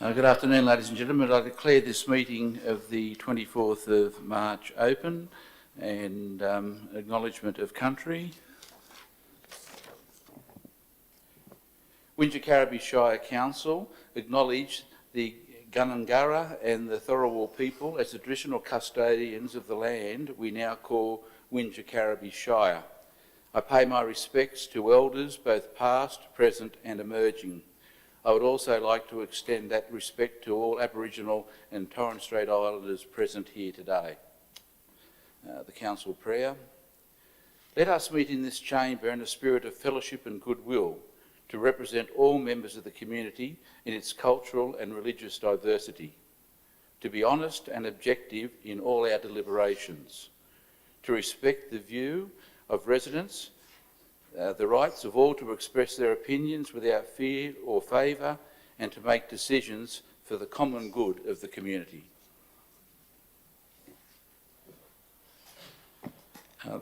Good afternoon, ladies and gentlemen. I declare this meeting of the 24th of March open and acknowledgement of country. Wingecarribee Shire Council acknowledge the Gundungurra and the Thorawal people as the traditional custodians of the land we now call Wingecarribee Shire. I pay my respects to elders both past, present and emerging. I would also like to extend that respect to all Aboriginal and Torres Strait Islanders present here today. The Council Prayer. Let us meet in this chamber in a spirit of fellowship and goodwill to represent all members of the community in its cultural and religious diversity, to be honest and objective in all our deliberations, to respect the view of residents, the rights of all to express their opinions without fear or favour, and to make decisions for the common good of the community.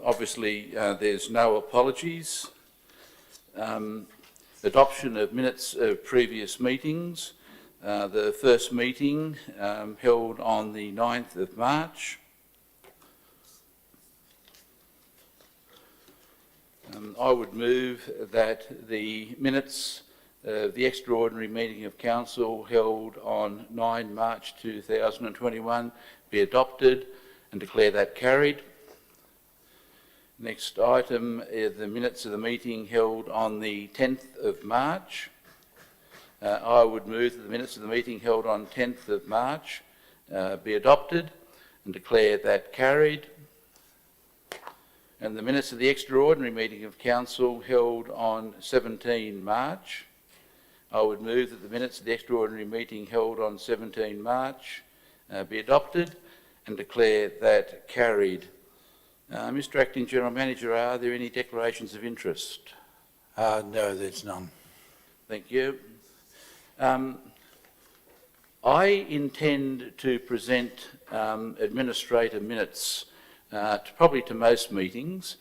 Obviously, there's no apologies. Adoption of minutes of previous meetings. The first meeting held on the 9th of March. I would move that the minutes of the extraordinary meeting of Council held on 9 March 2021 be adopted and declare that carried. Next item is the minutes of the meeting held on the 10th of March. I would move that the minutes of the meeting held on 10th of March be adopted and declare that carried. And the minutes of the extraordinary meeting of Council held on 17 March. I would move that the minutes of the extraordinary meeting held on 17 March be adopted and declare that carried. Mr Acting General Manager, are there any declarations of interest? No, there's none. Thank you. I intend to present administrator minutes probably to most meetings,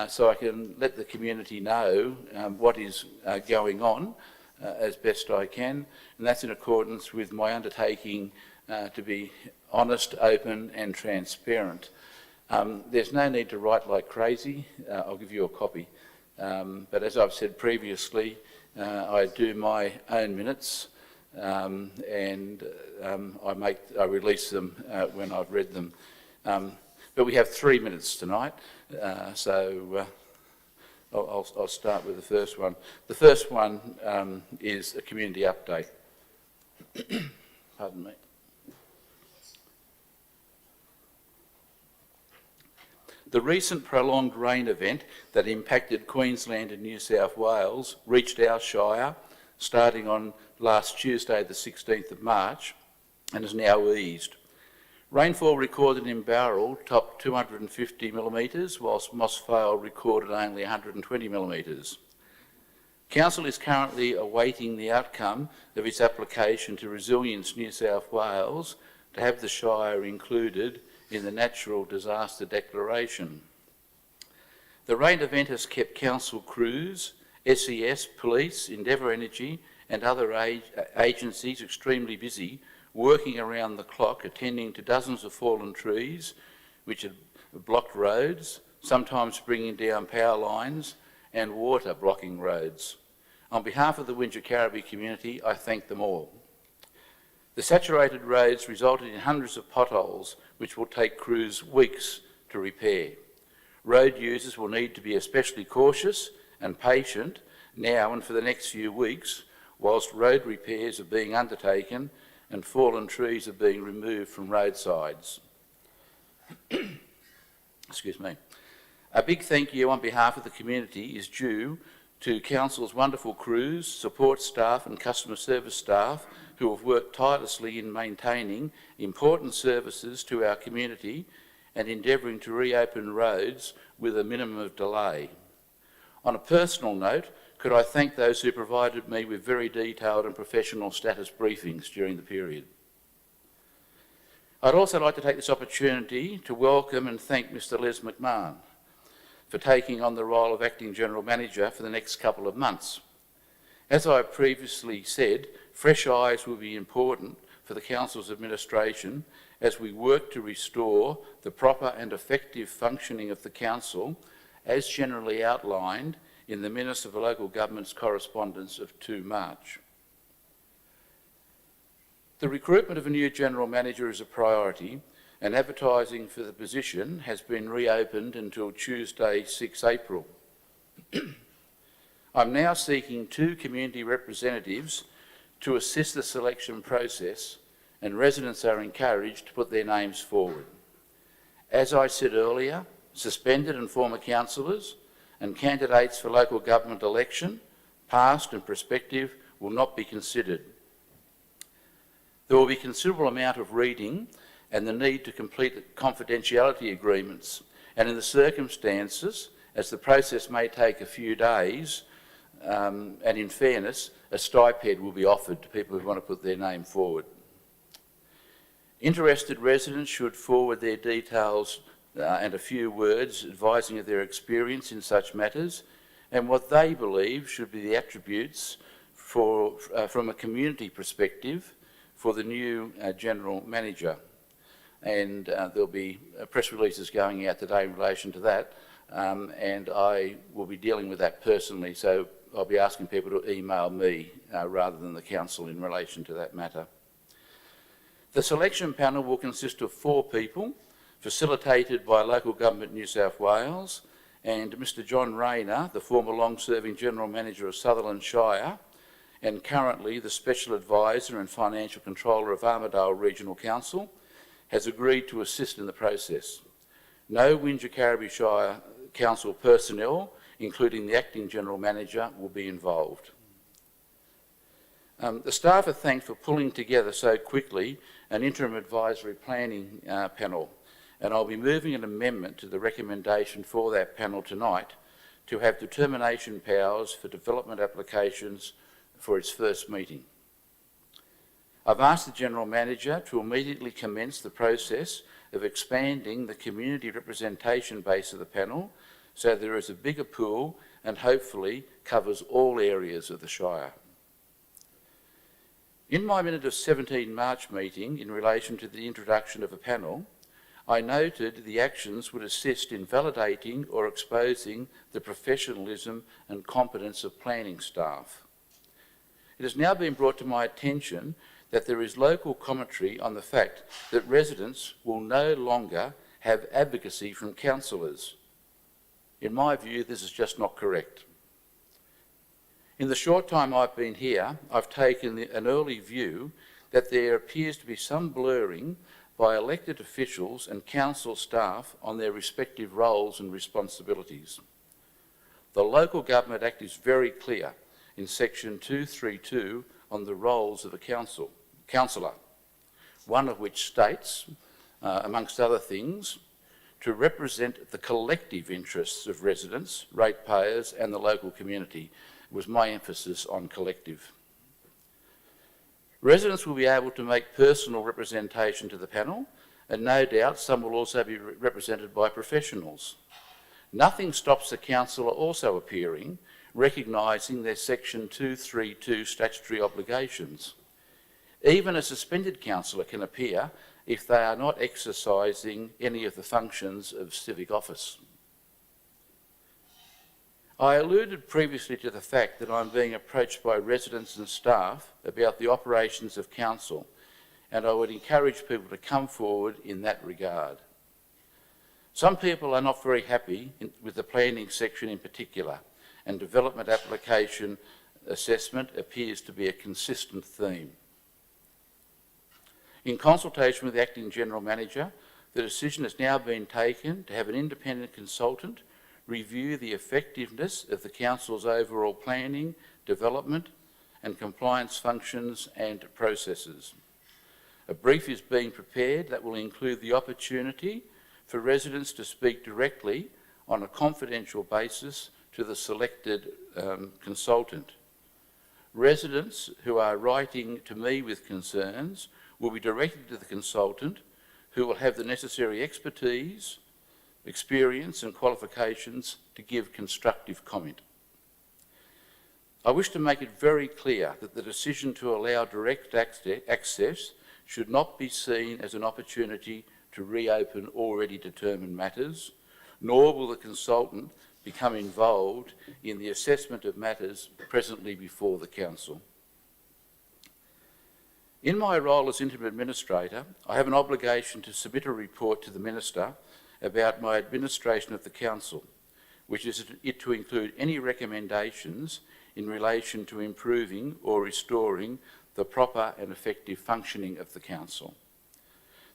so I can let the community know what is going on as best I can, and that's in accordance with my undertaking to be honest, open and transparent. There's no need to write like crazy. I'll give you a copy, but as I've said previously, I do my own minutes and I release them when I've read them. But we have 3 minutes tonight, so I'll start with the first one. The first one is a community update. Pardon me. The recent prolonged rain event that impacted Queensland and New South Wales reached our Shire starting on last Tuesday, the 16th of March, and has now eased. Rainfall recorded in Bowral topped 250 millimetres, whilst Moss Vale recorded only 120 millimetres. Council is currently awaiting the outcome of its application to Resilience New South Wales to have the Shire included in the Natural Disaster Declaration. The rain event has kept council crews, SES, police, Endeavour Energy and other agencies extremely busy, working around the clock, attending to dozens of fallen trees which had blocked roads, sometimes bringing down power lines and water blocking roads. On behalf of the Wingecarribee community, I thank them all. The saturated roads resulted in hundreds of potholes which will take crews weeks to repair. Road users will need to be especially cautious and patient now and for the next few weeks whilst road repairs are being undertaken and fallen trees are being removed from roadsides. Excuse me. A big thank you on behalf of the community is due to Council's wonderful crews, support staff and customer service staff who have worked tirelessly in maintaining important services to our community and endeavouring to reopen roads with a minimum of delay. On a personal note, could I thank those who provided me with very detailed and professional status briefings during the period. I'd also like to take this opportunity to welcome and thank Mr Les McMahon for taking on the role of Acting General Manager for the next couple of months. As I previously said, Fresh eyes will be important for the Council's administration as we work to restore the proper and effective functioning of the Council as generally outlined in the Minutes of the Local Government's Correspondence of 2 March. The recruitment of a new General Manager is a priority, and advertising for the position has been reopened until Tuesday, 6 April. I'm now seeking 2 community representatives to assist the selection process, and residents are encouraged to put their names forward. As I said earlier, suspended and former councillors and candidates for local government election, past and prospective, will not be considered. There will be a considerable amount of reading and the need to complete confidentiality agreements, and in the circumstances, as the process may take a few days, and in fairness, a stipend will be offered to people who want to put their name forward. Interested residents should forward their details and a few words advising of their experience in such matters and what they believe should be the attributes from a community perspective for the new General Manager. And there'll be press releases going out today in relation to that, and I will be dealing with that personally, so I'll be asking people to email me rather than the Council in relation to that matter. The selection panel will consist of 4 people, facilitated by Local Government New South Wales and Mr John Rayner, the former long-serving General Manager of Sutherland Shire and currently the Special Advisor and Financial Controller of Armidale Regional Council, has agreed to assist in the process. No Wingecarribee Shire Council personnel, including the Acting General Manager, will be involved. The staff are thanked for pulling together so quickly an interim advisory planning panel, and I'll be moving an amendment to the recommendation for that panel tonight to have determination powers for development applications for its first meeting. I've asked the General Manager to immediately commence the process of expanding the community representation base of the panel so there is a bigger pool and hopefully covers all areas of the Shire. In my minute of 17 March meeting in relation to the introduction of a panel, I noted the actions would assist in validating or exposing the professionalism and competence of planning staff. It has now been brought to my attention that there is local commentary on the fact that residents will no longer have advocacy from councillors. In my view, this is just not correct. In the short time I've been here, I've taken an early view that there appears to be some blurring by elected officials and council staff on their respective roles and responsibilities. The Local Government Act is very clear in section 232 on the roles of a councillor, one of which states, amongst other things, to represent the collective interests of residents, ratepayers and the local community. It was my emphasis on collective. Residents will be able to make personal representation to the panel, and no doubt some will also be represented by professionals. Nothing stops the councillor also appearing, recognising their section 232 statutory obligations. Even a suspended councillor can appear if they are not exercising any of the functions of civic office. I alluded previously to the fact that I'm being approached by residents and staff about the operations of council, and I would encourage people to come forward in that regard. Some people are not very happy with the planning section in particular, and development application assessment appears to be a consistent theme. In consultation with the Acting General Manager, the decision has now been taken to have an independent consultant review the effectiveness of the Council's overall planning, development and compliance functions and processes. A brief is being prepared that will include the opportunity for residents to speak directly on a confidential basis to the selected consultant. Residents who are writing to me with concerns will be directed to the consultant, who will have the necessary expertise, experience and qualifications to give constructive comment. I wish to make it very clear that the decision to allow direct access should not be seen as an opportunity to reopen already determined matters, nor will the consultant become involved in the assessment of matters presently before the Council. In my role as Interim Administrator, I have an obligation to submit a report to the Minister about my administration of the Council, which is it to include any recommendations in relation to improving or restoring the proper and effective functioning of the Council.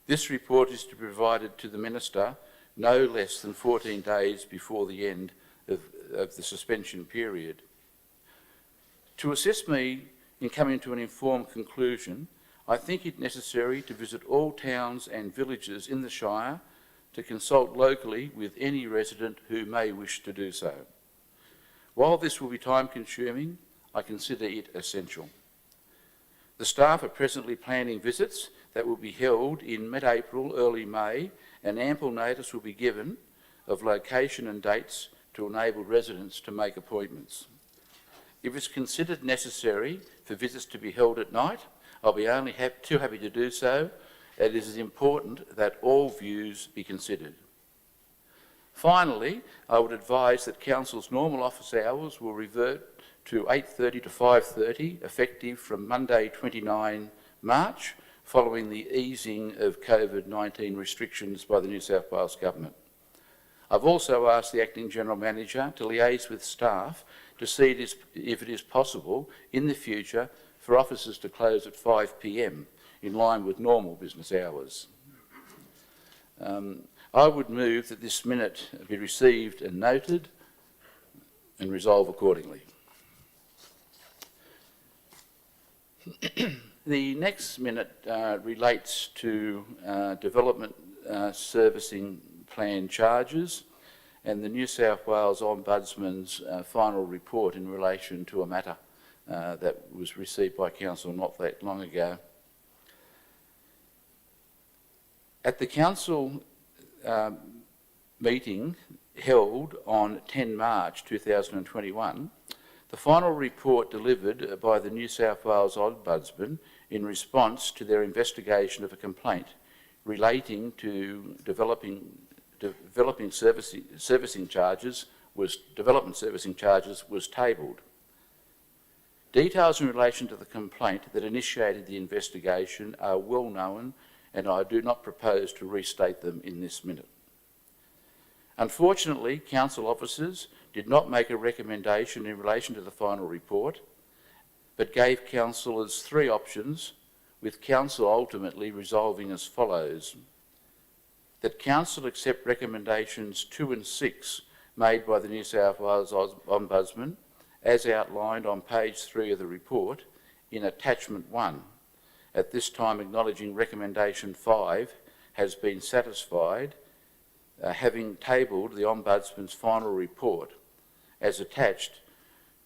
This report is to be provided to the Minister no less than 14 days before the end of the suspension period. To assist me in coming to an informed conclusion, I think it necessary to visit all towns and villages in the Shire to consult locally with any resident who may wish to do so. While this will be time-consuming, I consider it essential. The staff are presently planning visits that will be held in mid-April, early May, and ample notice will be given of location and dates to enable residents to make appointments. If it's considered necessary for visits to be held at night, I'll be only too happy to do so. It is important that all views be considered. Finally, I would advise that Council's normal office hours will revert to 8:30 to 5:30, effective from Monday 29 March, following the easing of COVID-19 restrictions by the New South Wales Government. I've also asked the Acting General Manager to liaise with staff to see if it is possible in the future for offices to close at 5 p.m, in line with normal business hours. I would move that this minute be received and noted and resolve accordingly. The next minute relates to development servicing plan charges and the New South Wales Ombudsman's final report in relation to a matter that was received by Council not that long ago. At the Council meeting held on 10 March 2021, the final report delivered by the New South Wales Ombudsman in response to their investigation of a complaint relating to development servicing charges was tabled. Details in relation to the complaint that initiated the investigation are well known, and I do not propose to restate them in this minute. Unfortunately, Council officers did not make a recommendation in relation to the final report, but gave councillors 3 options, with Council ultimately resolving as follows: that Council accept recommendations 2 and 6 made by the New South Wales Ombudsman, as outlined on page 3 of the report in attachment 1, at this time acknowledging recommendation 5 has been satisfied, having tabled the Ombudsman's final report as attached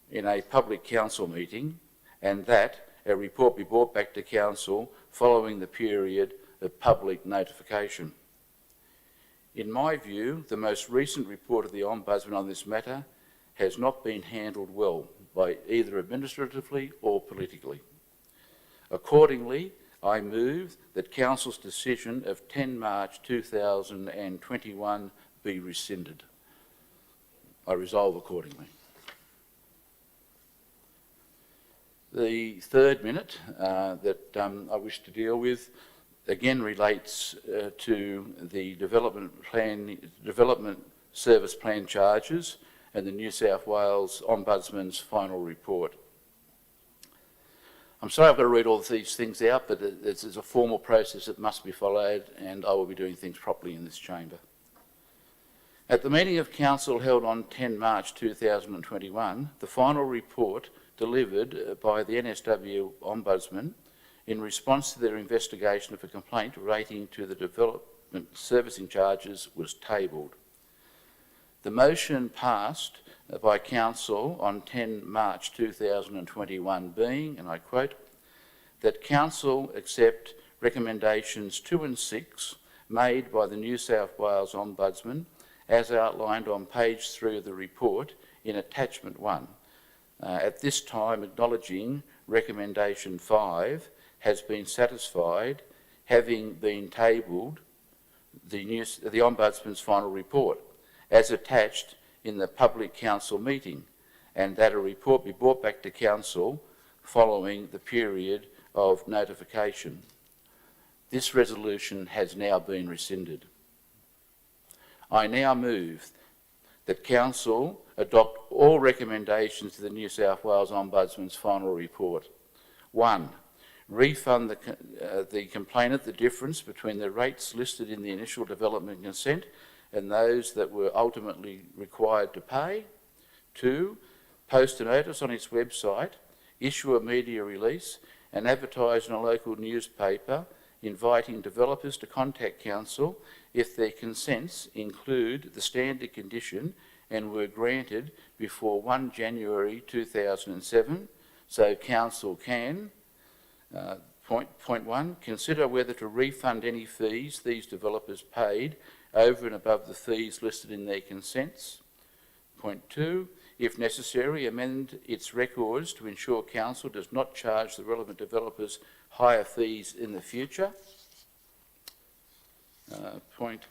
in a public council meeting, and that a report be brought back to Council following the period of public notification. In my view, the most recent report of the Ombudsman on this matter has not been handled well by either administratively or politically. Accordingly, I move that Council's decision of 10 March 2021 be rescinded. I resolve accordingly. The third minute that I wish to deal with again relates to the development service plan charges and the New South Wales Ombudsman's final report. I'm sorry I've got to read all of these things out, but there's a formal process that must be followed, and I will be doing things properly in this chamber. At the meeting of Council held on 10 March 2021, the final report delivered by the NSW Ombudsman in response to their investigation of a complaint relating to the development servicing charges was tabled. The motion passed by Council on 10 March 2021 being, and I quote, that Council accept recommendations 2 and 6 made by the New South Wales Ombudsman as outlined on page 3 of the report in attachment 1, At this time, acknowledging recommendation 5 has been satisfied, having been tabled the Ombudsman's final report as attached in the public council meeting, and that a report be brought back to council following the period of notification. This resolution has now been rescinded. I now move that council adopt all recommendations to the New South Wales Ombudsman's final report. 1. Refund the complainant the difference between the rates listed in the initial development consent and those that were ultimately required to pay. 2. Post a notice on its website, issue a media release and advertise in a local newspaper inviting developers to contact council if their consents include the standard condition and were granted before 1 January 2007, so council can, point 1, consider whether to refund any fees these developers paid over and above the fees listed in their consents. Point 2, if necessary, amend its records to ensure council does not charge the relevant developers higher fees in the future. Point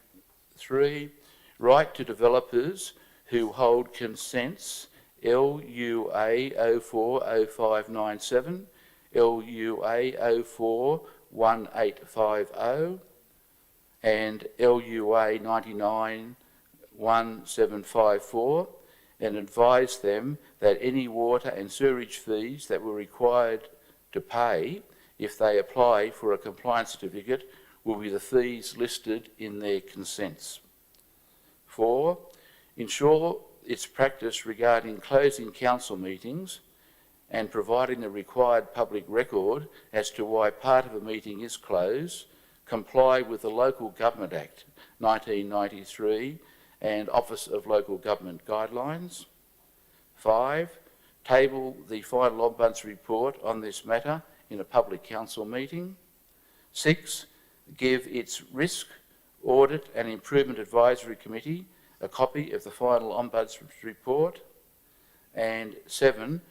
3, write to developers who hold consents LUA 040597, LUA 041850 and LUA 991754, and advise them that any water and sewerage fees that were required to pay if they apply for a compliance certificate will be the fees listed in their consents. 4. Ensure its practice regarding closing council meetings and providing the required public record as to why part of a meeting is closed comply with the Local Government Act 1993 and Office of Local Government Guidelines. 5. Table the final Ombudsman report on this matter in a public council meeting. 6. Give its Risk, Audit and Improvement Advisory Committee a copy of the final Ombudsman's report. And 7.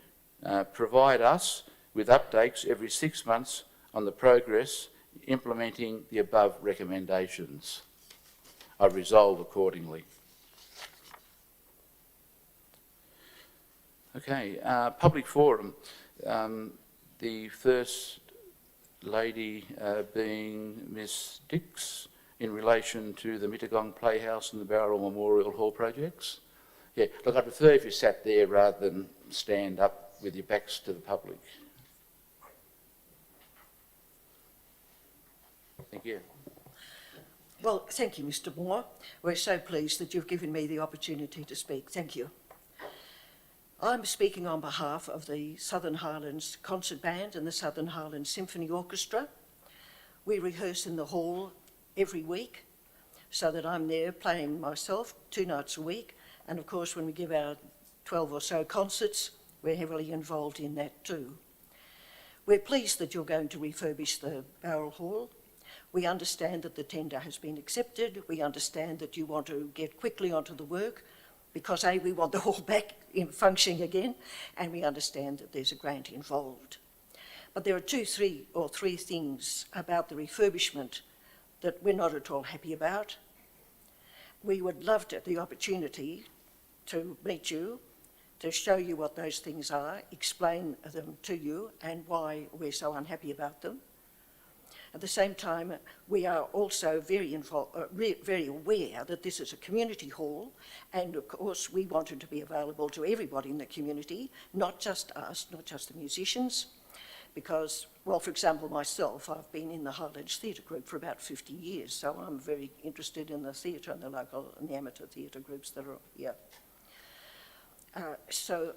Provide us with updates every 6 months on the progress implementing the above recommendations. I resolve accordingly. Okay, public forum. The first lady being Miss Dix in relation to the Mittagong Playhouse and the Barrel Memorial Hall projects. Yeah, look, I'd prefer if you sat there rather than stand up with your backs to the public. Thank you. Well, thank you, Mr. Moore. We're so pleased that you've given me the opportunity to speak. Thank you. I'm speaking on behalf of the Southern Highlands Concert Band and the Southern Highlands Symphony Orchestra. We rehearse in the hall every week, so that I'm there playing myself 2 nights a week. And of course, when we give our 12 or so concerts, we're heavily involved in that too. We're pleased that you're going to refurbish the Barrel Hall. We understand that the tender has been accepted. We understand that you want to get quickly onto the work because A, we want the hall back in functioning again, and we understand that there's a grant involved. But there are three things about the refurbishment that we're not at all happy about. We would love the opportunity to meet you, to show you what those things are, explain them to you and why we're so unhappy about them. At the same time, we are also very aware that this is a community hall, and of course we want it to be available to everybody in the community, not just us, not just the musicians, because, well, for example, myself, I've been in the Highlands Theatre Group for about 50 years, so I'm very interested in the theatre and the local and the amateur theatre groups that are here. So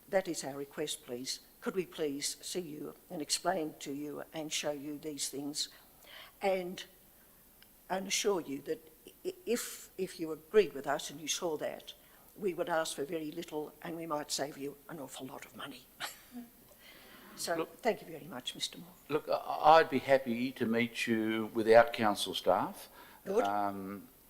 that is our request, please. Could we please see you and explain to you and show you these things and assure you that if you agreed with us and you saw that, we would ask for very little and we might save you an awful lot of money. So look, thank you very much, Mr. Moore. Look, I'd be happy to meet you without council staff. Good.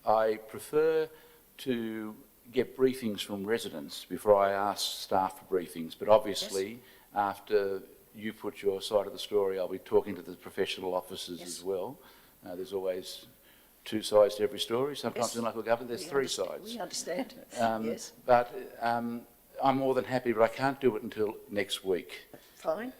I prefer to get briefings from residents before I ask staff for briefings, but obviously after you put your side of the story, I'll be talking to the professional officers as well. There's always two sides to every story. Sometimes in local government there's three sides. We understand. Yes. But I'm more than happy, but I can't do it until next week. Fine.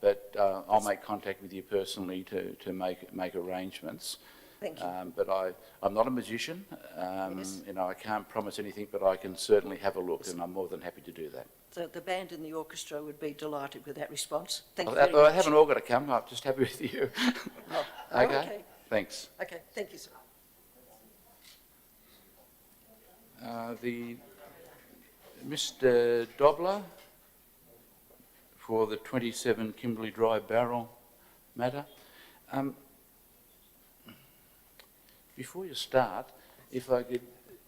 But I'll make contact with you personally to make arrangements. Thank you. But I'm not a magician. You know, I can't promise anything, but I can certainly have a look, and I'm more than happy to do that. So the band and the orchestra would be delighted with that response. Thank you Well, very much. I haven't all got to come. I'm just happy with you. Oh, Okay. Thanks. Okay, thank you, sir. Mr. Dobler for the 27 Kimberley Drive barrel matter. Before you start, if I could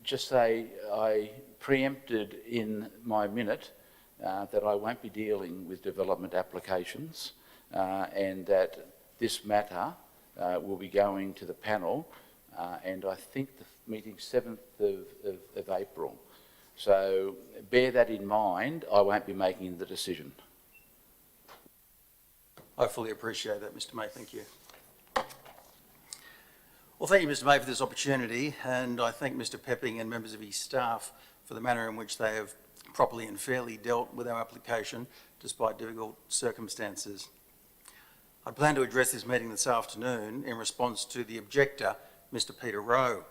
just say I preempted in my minute that I won't be dealing with development applications and that this matter will be going to the panel and I think the meeting's 7th of April. So bear that in mind, I won't be making the decision. I fully appreciate that, Mr. May. Thank you. Well, thank you, Mr. May, for this opportunity, and I thank Mr. Pepping and members of his staff for the manner in which they have properly and fairly dealt with our application despite difficult circumstances. I plan to address this meeting this afternoon in response to the objector, Mr. Peter Rowe.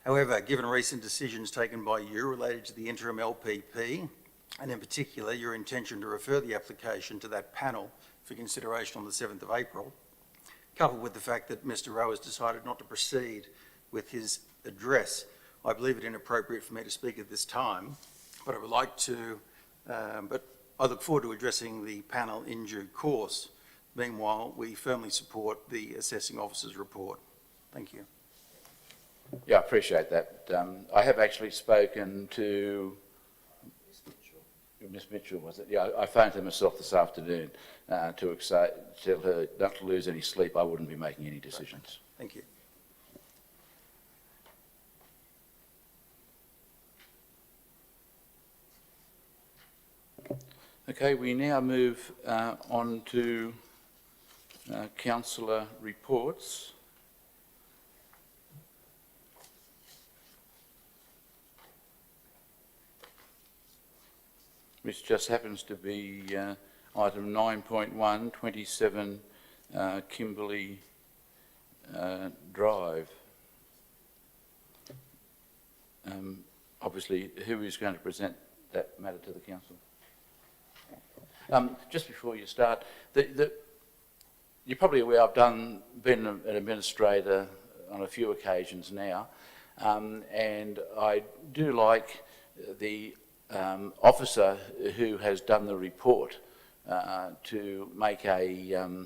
However, given recent decisions taken by you related to the interim LPP, and in particular your intention to refer the application to that panel for consideration on the 7th of April, coupled with the fact that Mr. Rowe has decided not to proceed with his address, I believe it inappropriate for me to speak at this time, but I would like to, but I look forward to addressing the panel in due course. Meanwhile, we firmly support the assessing officer's report. Thank you. Yeah, I appreciate that. I have actually spoken to Miss Mitchell, was it? Yeah, I phoned her myself this afternoon to tell her not to lose any sleep. I wouldn't be making any decisions. Thank you. Okay, we now move on to councillor reports. Which just happens to be item 9.1, 27 Kimberley Drive. Obviously, who is going to present that matter to the council? Just before you start, you're probably aware I've been an administrator on a few occasions now, and I do like the officer who has done the report to make a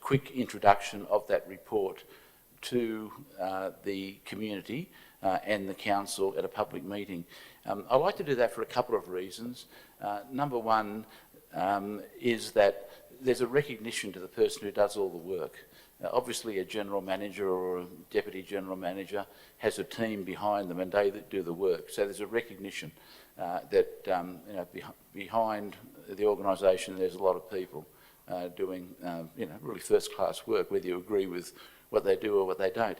quick introduction of that report to the community and the council at a public meeting. I like to do that for a couple of reasons. Number one is that there's a recognition to the person who does all the work. Obviously a general manager or a deputy general manager has a team behind them and they do the work. So there's a recognition that you know, behind the organisation there's a lot of people doing you know, really first-class work, whether you agree with what they do or what they don't.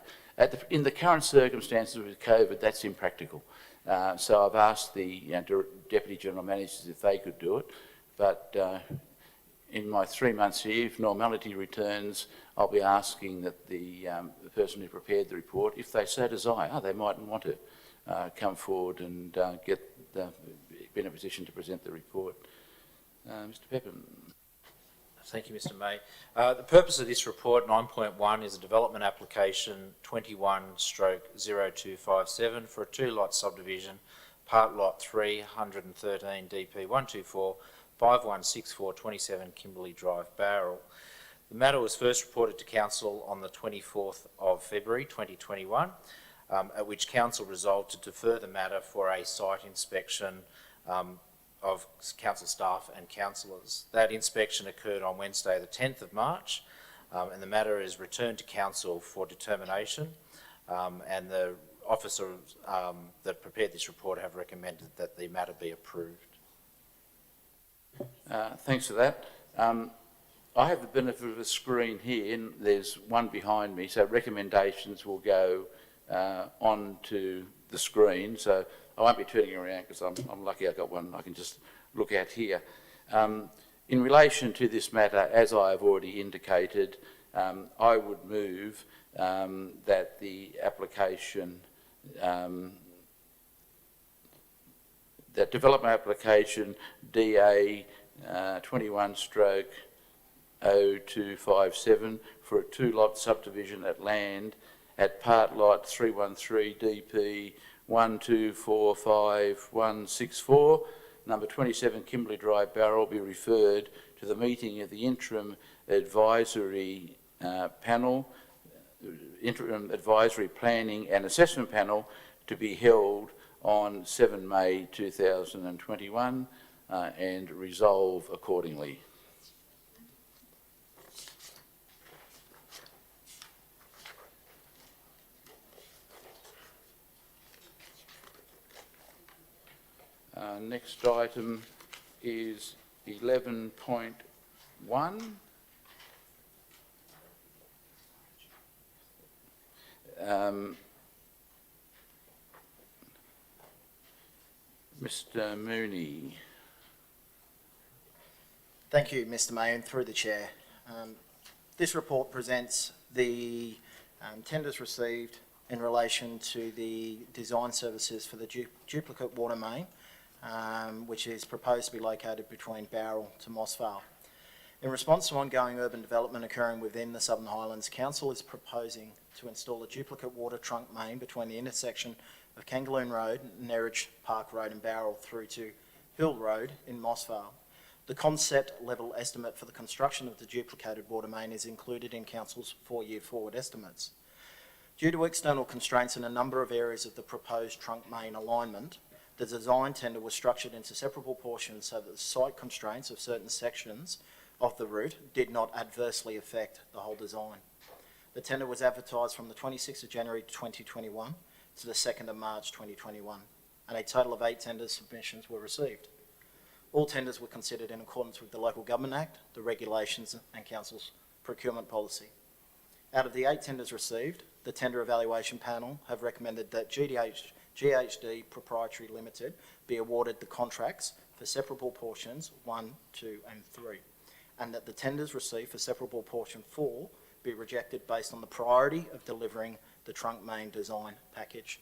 In the current circumstances with COVID, that's impractical. So I've asked the deputy general managers if they could do it, but in my 3 months here, if normality returns, I'll be asking that the person who prepared the report, if they so desire, they mightn't want to come forward and be in a position to present the report. Mr. Pepin. Thank you, Mr. May. The purpose of this report, 9.1, is a development application 21/0257 for a two-lot subdivision, part lot 313 DP 124 5164 27 Kimberley Drive, Barrel. The matter was first reported to Council on the 24th of February 2021, at which Council resolved to defer the matter for a site inspection of council staff and councillors. That inspection occurred on Wednesday the 10th of March and the matter is returned to council for determination and the officers that prepared this report have recommended that the matter be approved. Thanks for that. I have the benefit of a screen here, and there's one behind me, so recommendations will go onto the screen. So I won't be turning around because I'm lucky I've got one I can just look at here. In relation to this matter, as I have already indicated, I would move that the application, that development application DA 21/0257 for a two-lot subdivision at land at part lot 313 DP 1245164, number 27 Kimberley Drive, Barrel, be referred to the meeting of the interim advisory panel, interim advisory planning and assessment panel, to be held on 7 May 2021 and resolve accordingly. Next item is 11.1. Mr. Mooney. Thank you, Mr. Mayor, and through the Chair. This report presents the tenders received in relation to the design services for the duplicate water main, which is proposed to be located between Barrel to Mossvale. In response to ongoing urban development occurring within the Southern Highlands, Council is proposing to install a duplicate water trunk main between the intersection of Kangaloo Road, Nerridge Park Road and Barrel through to Hill Road in Mossvale. The concept level estimate for the construction of the duplicated water main is included in Council's 4-year forward estimates. Due to external constraints in a number of areas of the proposed trunk main alignment, the design tender was structured into separable portions so that the site constraints of certain sections of the route did not adversely affect the whole design. The tender was advertised from the 26th of January 2021 to the 2nd of March 2021, and a total of 8 tender submissions were received. All tenders were considered in accordance with the Local Government Act, the regulations and Council's procurement policy. Out of the 8 tenders received, the Tender Evaluation Panel have recommended that GHD Proprietary Limited be awarded the contracts for separable portions 1, 2 and 3, and that the tenders received for separable portion 4 be rejected based on the priority of delivering the trunk main design package.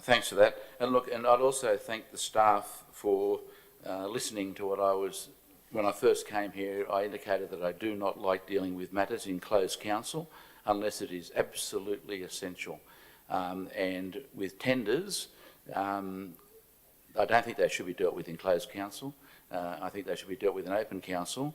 Thanks for that. And look, and I'd also thank the staff for listening to what I was, when I first came here, I indicated that I do not like dealing with matters in closed council unless it is absolutely essential. And with tenders, I don't think they should be dealt with in closed council. I think they should be dealt with in open council,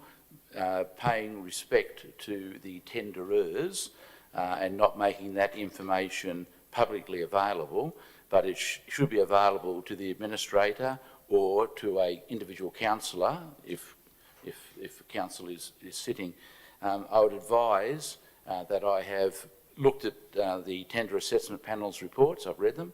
paying respect to the tenderers and not making that information publicly available, but it should be available to the administrator or to a individual councillor if council is sitting. I would advise that I have looked at the tender assessment panel's reports. I've read them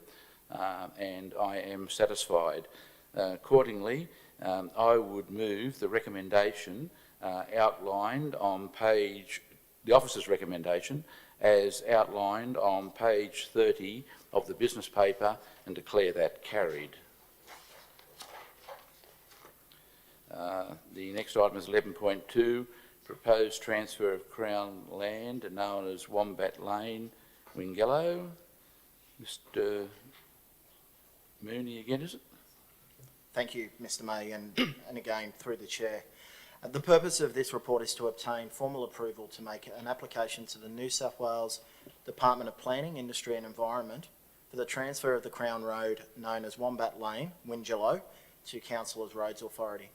and I am satisfied. Accordingly, I would move the recommendation outlined on page, the officer's recommendation as outlined on page 30 of the business paper, and declare that carried. The next item is 11.2, proposed transfer of Crown land known as Wombat Lane, Wingello. Mr. Mooney again, is it? Thank you, Mr. May, and again, through the Chair. The purpose of this report is to obtain formal approval to make an application to the New South Wales Department of Planning, Industry and Environment for the transfer of the Crown Road known as Wombat Lane, Wingello, to Council as Roads Authority.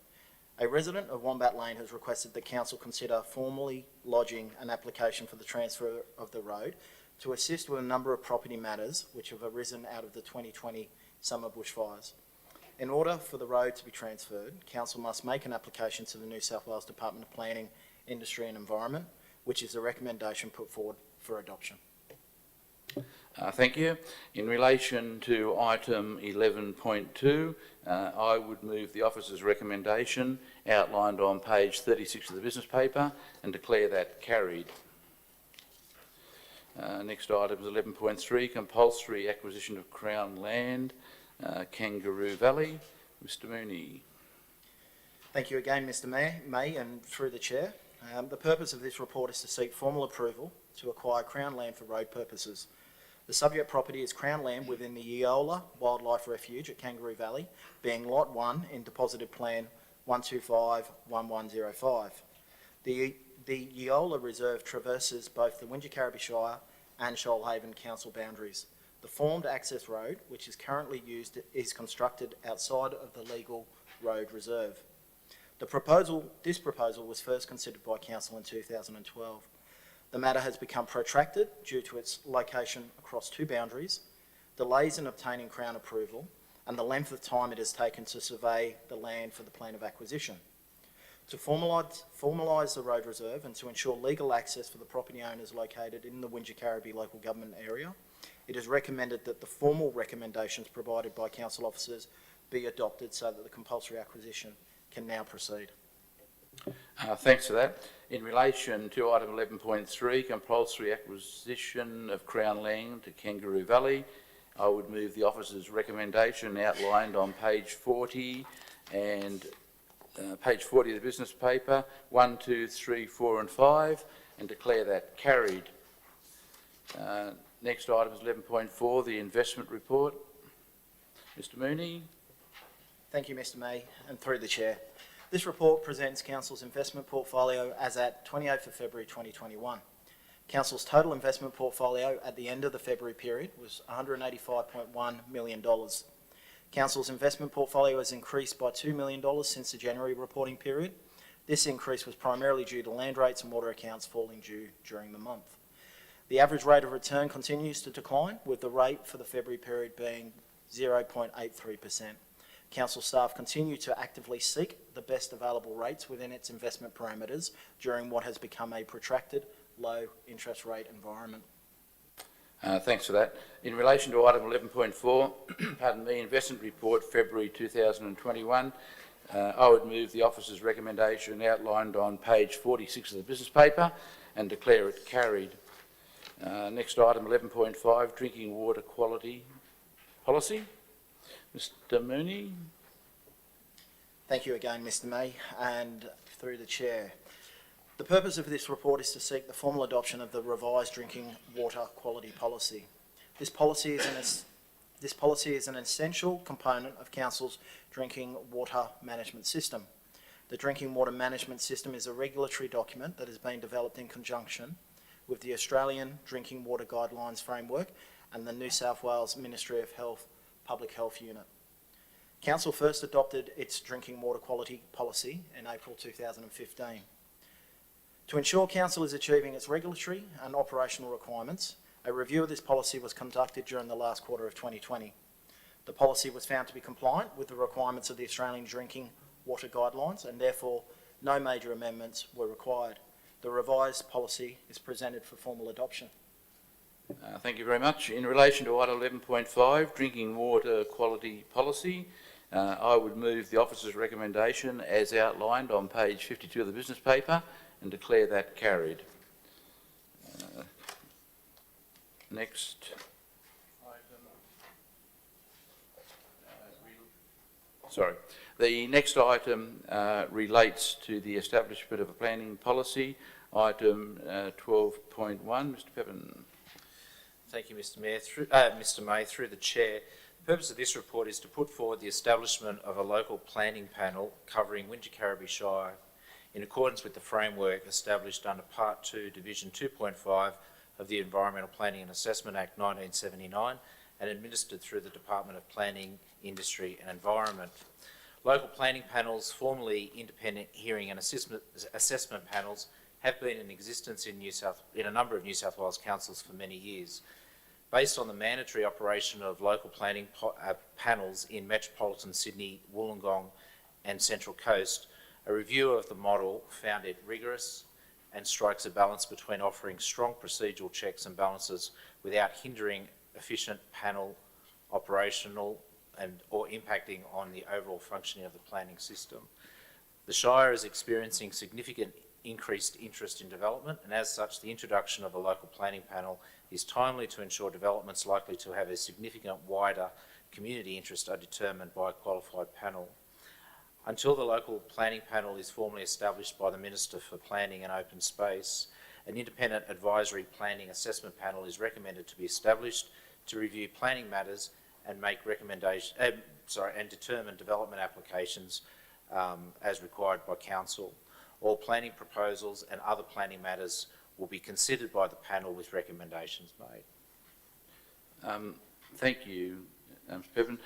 A resident of Wombat Lane has requested that Council consider formally lodging an application for the transfer of the road to assist with a number of property matters which have arisen out of the 2020 summer bushfires. In order for the road to be transferred, Council must make an application to the New South Wales Department of Planning, Industry and Environment, which is a recommendation put forward for adoption. Thank you. In relation to item 11.2, I would move the officer's recommendation outlined on page 36 of the business paper and declare that carried. Next item is 11.3, compulsory acquisition of Crown land, Kangaroo Valley. Mr Mooney. Thank you again, Mr May, and through the Chair. The purpose of this report is to seek formal approval to acquire Crown land for road purposes. The subject property is Crown land within the Yeola Wildlife Refuge at Kangaroo Valley, being Lot 1 in Deposited Plan 125-1105. The Yeola Reserve traverses both the Wingecarribee Shire and Shoalhaven Council boundaries. The formed access road, which is currently used, is constructed outside of the legal road reserve. This proposal was first considered by Council in 2012. The matter has become protracted due to its location across two boundaries, delays in obtaining Crown approval, and the length of time it has taken to survey the land for the plan of acquisition. To formalise the road reserve and to ensure legal access for the property owners located in the Wingecarribee local government area, it is recommended that the formal recommendations provided by council officers be adopted so that the compulsory acquisition can now proceed. Thanks for that. In relation to item 11.3, compulsory acquisition of Crown land to Kangaroo Valley, I would move the officer's recommendation outlined on page 40 and page 40 of the business paper, 1, 2, 3, 4 and 5, and declare that carried. Next item is 11.4, the investment report. Mr Mooney. Thank you, Mr May, and through the Chair. This report presents Council's investment portfolio as at 28th of February 2021. Council's total investment portfolio at the end of the February period was $185.1 million. Council's investment portfolio has increased by $2 million since the January reporting period. This increase was primarily due to land rates and water accounts falling due during the month. The average rate of return continues to decline, with the rate for the February period being 0.83%. Council staff continue to actively seek the best available rates within its investment parameters during what has become a protracted low interest rate environment. Thanks for that. In relation to item 11.4, pardon me, investment report February 2021, I would move the officer's recommendation outlined on page 46 of the business paper and declare it carried. Next item 11.5, drinking water quality policy. Mr Mooney. Thank you again, Mr May, and through the Chair. The purpose of this report is to seek the formal adoption of the revised drinking water quality policy. This policy is an essential component of Council's drinking water management system. The drinking water management system is a regulatory document that has been developed in conjunction with the Australian Drinking Water Guidelines Framework and the New South Wales Ministry of Health Public Health Unit. Council first adopted its drinking water quality policy in April 2015. To ensure Council is achieving its regulatory and operational requirements, a review of this policy was conducted during the last quarter of 2020. The policy was found to be compliant with the requirements of the Australian Drinking Water Guidelines, and therefore no major amendments were required. The revised policy is presented for formal adoption. Thank you very much. In relation to item 11.5, drinking water quality policy, I would move the officer's recommendation as outlined on page 52 of the business paper and declare that carried. Next item. The next item relates to the establishment of a planning policy. Item 12.1, Mr Pepin. Thank you, Mr May. Through the Chair, the purpose of this report is to put forward the establishment of a local planning panel covering Wingecarribee Shire in accordance with the framework established under Part 2, Division 2.5 of the Environmental Planning and Assessment Act 1979 and administered through the Department of Planning, Industry and Environment. Local planning panels, formerly independent hearing and assessment panels, have been in existence in a number of New South Wales councils for many years. Based on the mandatory operation of local planning panels in metropolitan Sydney, Wollongong and Central Coast, a review of the model found it rigorous and strikes a balance between offering strong procedural checks and balances without hindering efficient panel operational or impacting on the overall functioning of the planning system. The Shire is experiencing significant increased interest in development, and as such, the introduction of a local planning panel is timely to ensure developments likely to have a significant wider community interest are determined by a qualified panel. Until the local planning panel is formally established by the Minister for Planning and Open Space, an independent advisory planning assessment panel is recommended to be established to review planning matters and make recommendations, and determine development applications as required by Council. All planning proposals and other planning matters will be considered by the panel with recommendations made. Thank you, Mr. Pepin.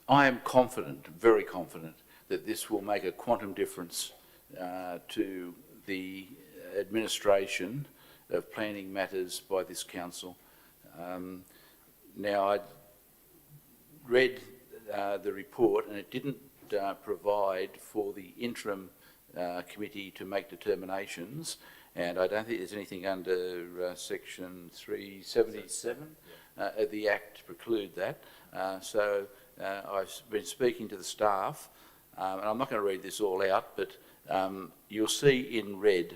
I am confident, very confident, that this will make a quantum difference to the administration of planning matters by this council. Now, I read the report, and it didn't provide for the interim committee to make determinations, and I don't think there's anything under section 377 of the Act to preclude that. So I've been speaking to the staff, and I'm not going to read this all out, but you'll see in red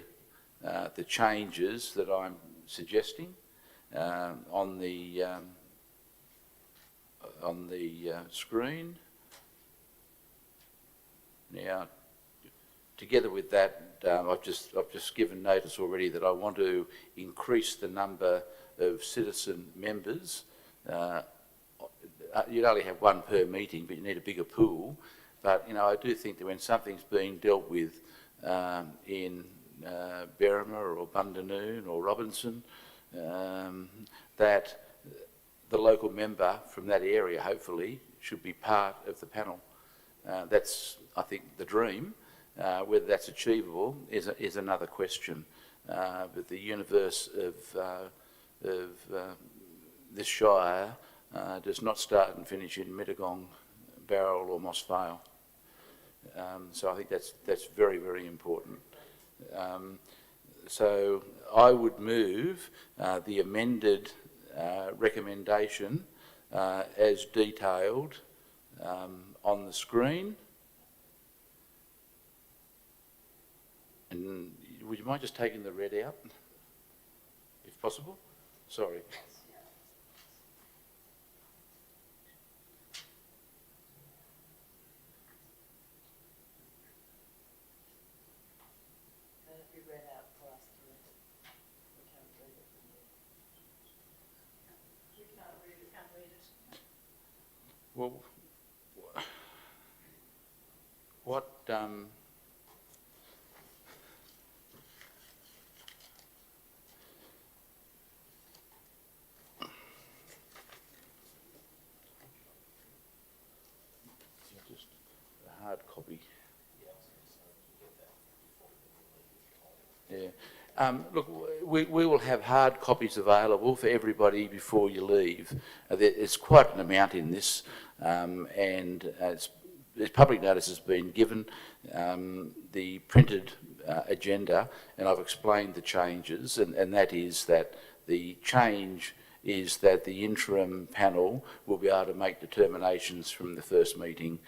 the changes that I'm suggesting on the screen. Now, together with that, I've just given notice already that I want to increase the number of citizen members. You'd only have one per meeting, but you need a bigger pool. But, you know, I do think that when something's being dealt with in Berrima or Bundanoon or Robinson, that the local member from that area, hopefully, should be part of the panel. That's, I think, the dream. Whether that's achievable is another question. But the universe of this Shire does not start and finish in Mittagong, Barrel or Moss Vale. So I think that's very, very important. So I would move the amended recommendation as detailed on the screen. And would you mind just taking the red out, if possible? Sorry. Well, what just a hard copy. Yeah. Look, we will have hard copies available for everybody before you leave. There's quite an amount in this, and public notice has been given, the printed agenda, and I've explained the changes, and that is that the change is that the interim panel will be able to make determinations from the first meeting.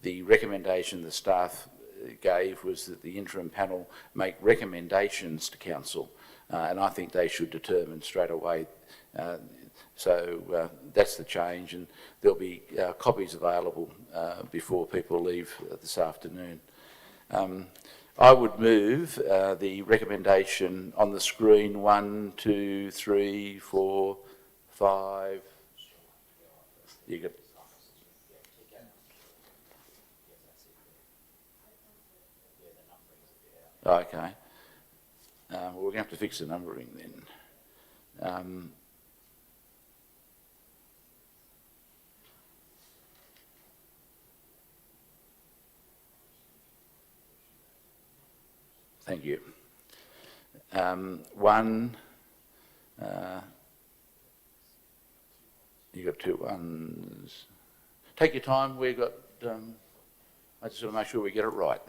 The recommendation the staff gave was that the interim panel make recommendations to council, and I think they should determine straight away. So that's the change, and there'll be copies available before people leave this afternoon. I would move the recommendation on the screen 1, 2, 3, 4, 5. You got. Okay. Well, we're going to have to fix the numbering then. Thank you. 1, you got 2 ones. Take your time. We've got. I just want to make sure we get it right.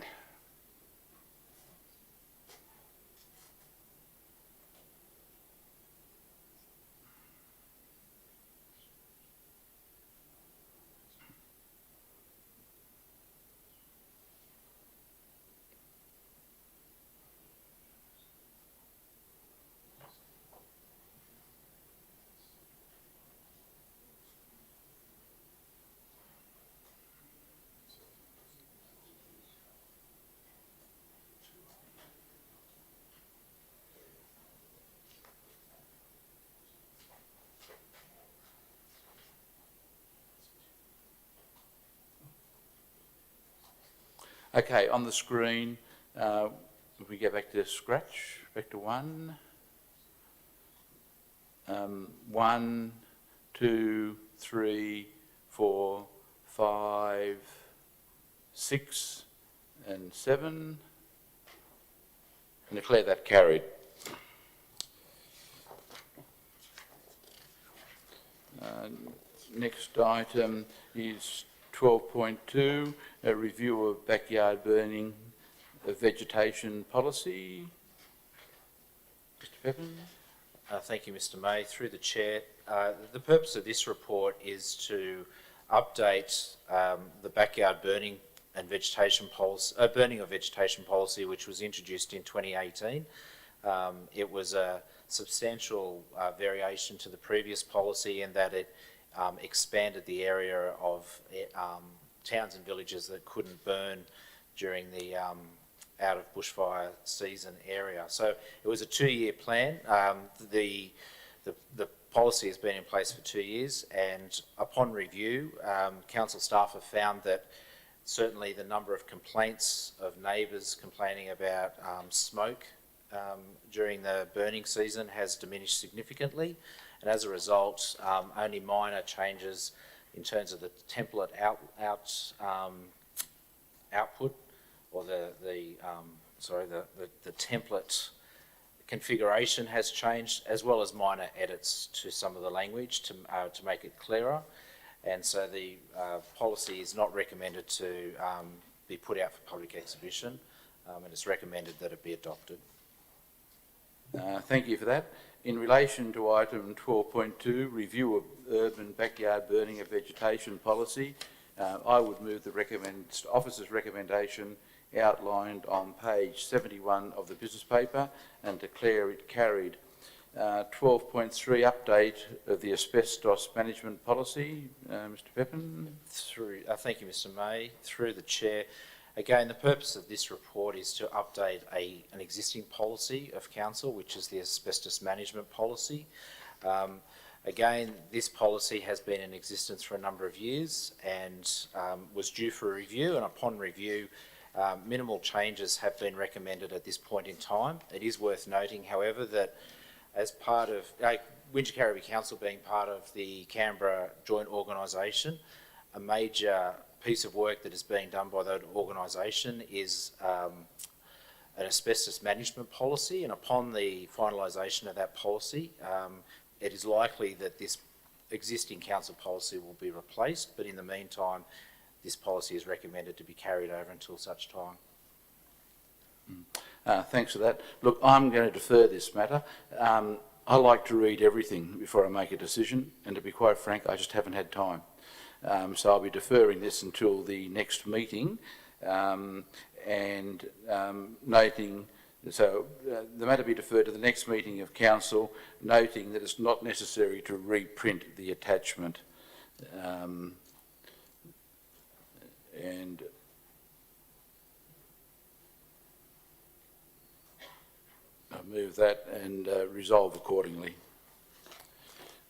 Okay, on the screen, if we go back to scratch, back to 1. 1, 2, 3, 4, 5, 6 and 7. And declare that carried. Next item is 12.2, a review of backyard burning of vegetation policy. Mr. Pepin? Thank you, Mr. May. Through the chair, the purpose of this report is to update the backyard burning and vegetation policy, burning of vegetation policy, which was introduced in 2018. It was a substantial variation to the previous policy in that it expanded the area of towns and villages that couldn't burn during the out of bushfire season area. So it was a 2-year plan. The policy has been in place for 2 years, and upon review, council staff have found that certainly the number of complaints of neighbours complaining about smoke during the burning season has diminished significantly, and as a result, only minor changes in terms of the template output, or the template configuration has changed, as well as minor edits to some of the language to make it clearer. And so the policy is not recommended to be put out for public exhibition, and it's recommended that it be adopted. Thank you for that. In relation to item 12.2, review of urban backyard burning of vegetation policy, I would move the officer's recommendation outlined on page 71 of the business paper and declare it carried. 12.3, update of the asbestos management policy. Mr. Pepin? Thank you, Mr. May. Through the chair, again, the purpose of this report is to update an existing policy of council, which is the asbestos management policy. Again, this policy has been in existence for a number of years and was due for review, and upon review, minimal changes have been recommended at this point in time. It is worth noting, however, that as part of Wingecarriby Council being part of the Canberra Joint Organisation, a major piece of work that is being done by that organisation is an asbestos management policy, and upon the finalisation of that policy, it is likely that this existing council policy will be replaced, but in the meantime, this policy is recommended to be carried over until such time. Thanks for that. Look, I'm going to defer this matter. I like to read everything before I make a decision, and to be quite frank, I just haven't had time. So I'll be deferring this until the next meeting, and noting, so the matter be deferred to the next meeting of council, noting that it's not necessary to reprint the attachment. And I'll move that and resolve accordingly.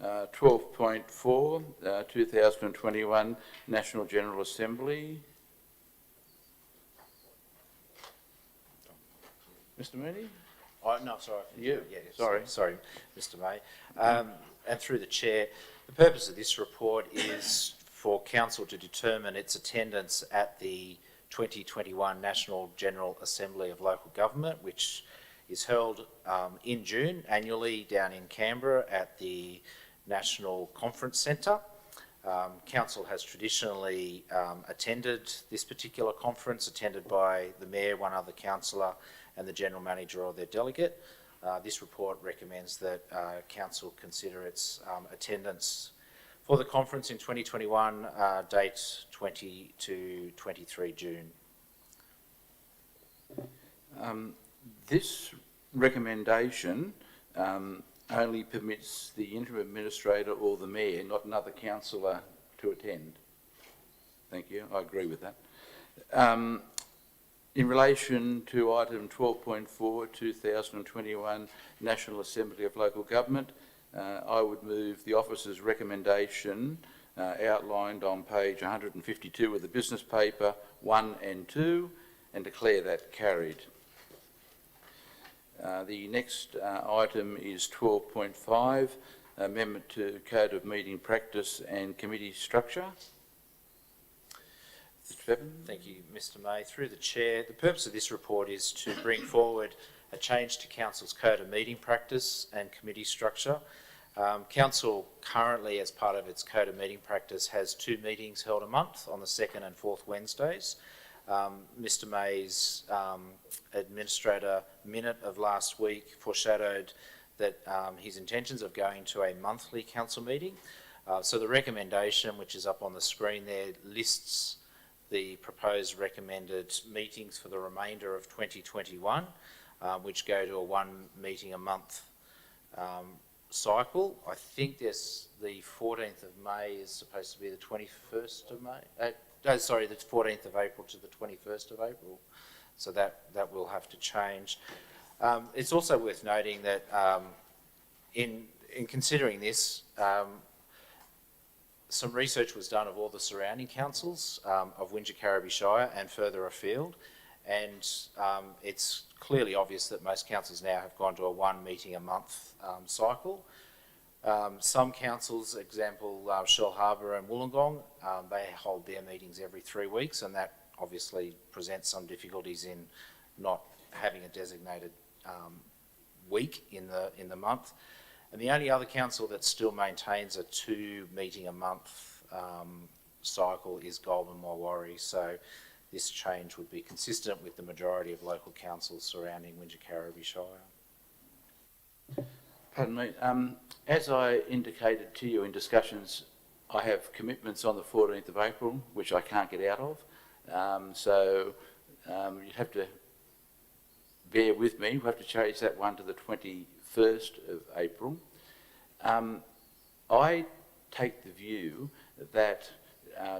12.4, 2021 National General Assembly. Mr. Mooney? No, sorry. You? Yeah, Sorry. Sorry, Mr. May. And through the chair, the purpose of this report is for council to determine its attendance at the 2021 National General Assembly of Local Government, which is held in June annually down in Canberra at the National Conference Centre. Council has traditionally attended this particular conference, attended by the Mayor, one other councillor and the General Manager or their delegate. This report recommends that Council consider its attendance for the conference in 2021, date 20 to 23 June. This recommendation only permits the interim administrator or the mayor, not another councillor, to attend. Thank you. I agree with that. In relation to item 12.4, 2021 National Assembly of Local Government, I would move the officer's recommendation outlined on page 152 of the business paper 1 and 2, and declare that carried. The next item is 12.5, Amendment to Code of Meeting Practice and Committee Structure. Mr. Bevan? Thank you, Mr. May. Through the Chair, the purpose of this report is to bring forward a change to Council's Code of Meeting Practice and Committee Structure. Council currently, as part of its Code of Meeting Practice, has 2 meetings held a month on the 2nd and 4th Wednesdays. Mr. May's administrator minute of last week foreshadowed that his intentions of going to a monthly council meeting. So the recommendation, which is up on the screen there, lists the proposed recommended meetings for the remainder of 2021, which go to a 1 meeting a month cycle. I think there's the 14th of May is supposed to be the 21st of May. The 14th of April to the 21st of April. So that will have to change. It's also worth noting that in considering this, some research was done of all the surrounding councils of Wingecarribee Shire and further afield, and it's clearly obvious that most councils now have gone to a 1 meeting a month cycle. Some councils, example Shell Harbour and Wollongong, they hold their meetings every 3 weeks, and that obviously presents some difficulties in not having a designated week in the month. And the only other council that still maintains a 2 meeting a month cycle is Goulburn Warwaree. So this change would be consistent with the majority of local councils surrounding Wingecarribee Shire. Pardon me. As I indicated to you in discussions, I have commitments on the 14th of April, which I can't get out of. So you'd have to bear with me. We'll have to change that one to the 21st of April. I take the view that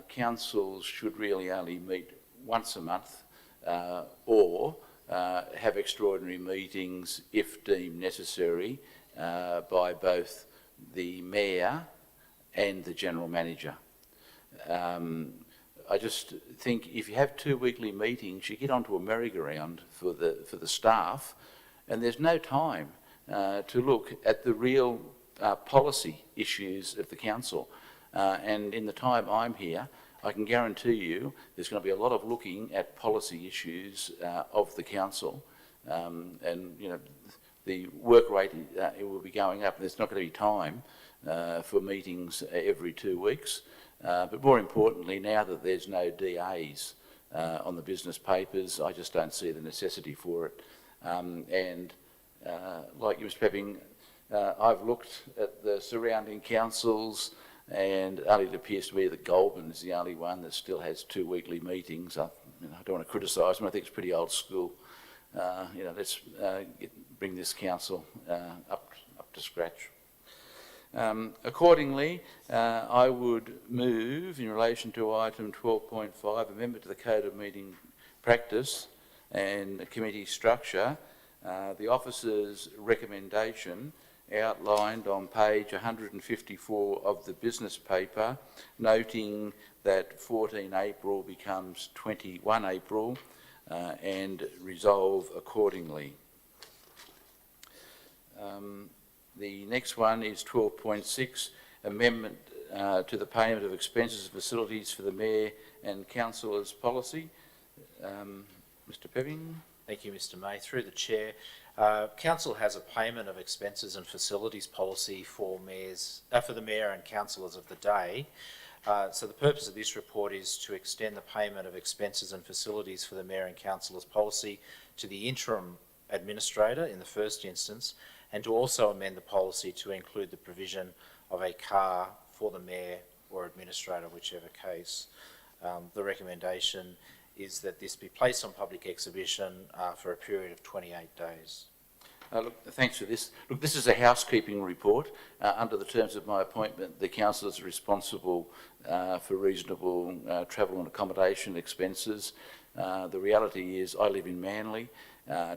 councils should really only meet once a month or have extraordinary meetings if deemed necessary by both the Mayor and the General Manager. I just think if you have 2 weekly meetings, you get onto a merry-go-round for the staff, and there's no time to look at the real policy issues of the council. And in the time I'm here, I can guarantee you there's going to be a lot of looking at policy issues of the council, and you know the work rate it will be going up. There's not going to be time for meetings every 2 weeks, but more importantly, now that there's no DAs on the business papers, I just don't see the necessity for it. And like you, Mr. Pepping, I've looked at the surrounding councils, and only it appears to me that Goulburn is the only one that still has 2 weekly meetings. I don't want to criticise them. I think it's pretty old school. Let's bring this council up to scratch. Accordingly, I would move in relation to item 12.5, amendment to the Code of Meeting Practice and Committee Structure, the officer's recommendation outlined on page 154 of the business paper, noting that 14 April becomes 21 April and resolve accordingly. The next one is 12.6, amendment to the payment of expenses and facilities for the Mayor and Councillors policy. Mr. Pepping. Thank you, Mr. May. Through the Chair, Council has a payment of expenses and facilities policy for the Mayor and Councillors of the day. So the purpose of this report is to extend the payment of expenses and facilities for the Mayor and Councillors policy to the interim administrator in the first instance, and to also amend the policy to include the provision of a car for the Mayor or administrator, whichever case. The recommendation is that this be placed on public exhibition for a period of 28 days. Look, thanks for this. Look, this is a housekeeping report. Under the terms of my appointment, the council is responsible for reasonable travel and accommodation expenses. The reality is I live in Manly.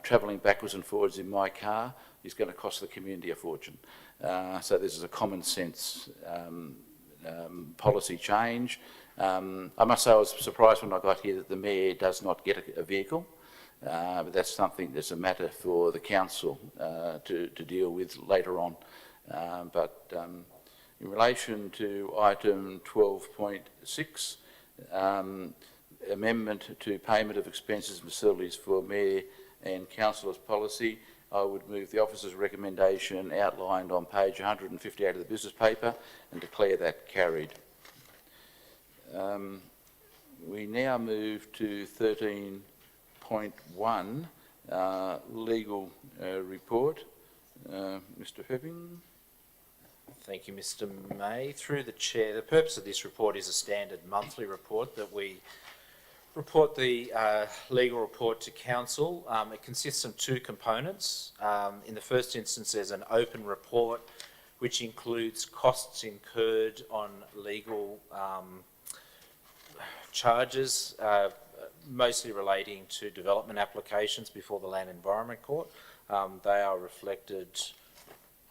Travelling backwards and forwards in my car is going to cost the community a fortune. So this is a common sense policy change. I must say I was surprised when I got here that the Mayor does not get a vehicle, but that's something that's a matter for the Council to deal with later on. In relation to item 12.6, amendment to payment of expenses and facilities for Mayor and Councillors policy, I would move the officer's recommendation outlined on page 158 of the business paper and declare that carried. We now move to 13.1, legal report. Mr. Pepping. Thank you, Mr. May. Through the Chair, the purpose of this report is a standard monthly report that we report the legal report to Council. It consists of two components. In the first instance, there's an open report which includes costs incurred on legal charges, mostly relating to development applications before the Land Environment Court. They are reflected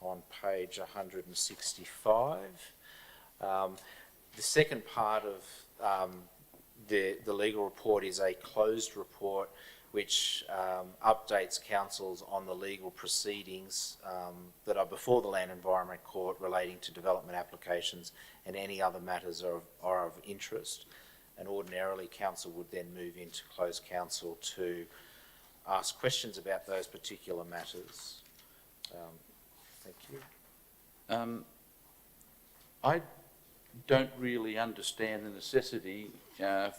on page 165. The second part of the legal report is a closed report which updates councils on the legal proceedings that are before the Land Environment Court relating to development applications and any other matters are of interest. And ordinarily council would then move into closed council to ask questions about those particular matters. Thank you. I don't really understand the necessity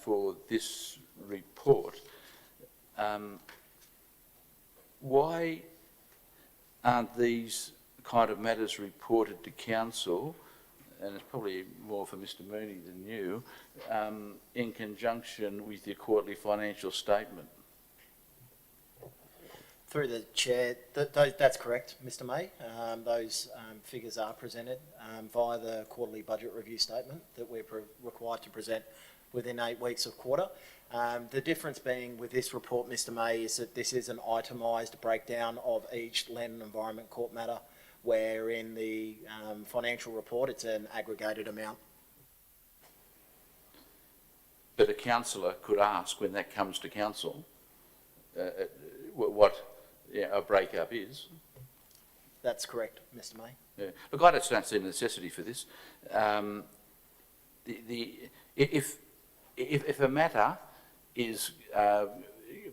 for this report. Why aren't these kind of matters reported to Council, and it's probably more for Mr. Mooney than you, in conjunction with your quarterly financial statement? Through the Chair, that's correct, Mr. May. Those figures are presented via the quarterly budget review statement that we're required to present within 8 weeks of quarter. The difference being with this report, Mr. May, is that this is an itemised breakdown of each Land and Environment Court matter, where in the financial report it's an aggregated amount. But a councillor could ask when that comes to Council what a breakup is. That's correct, Mr. May. Yeah. Look, I just don't see the necessity for this. If a matter is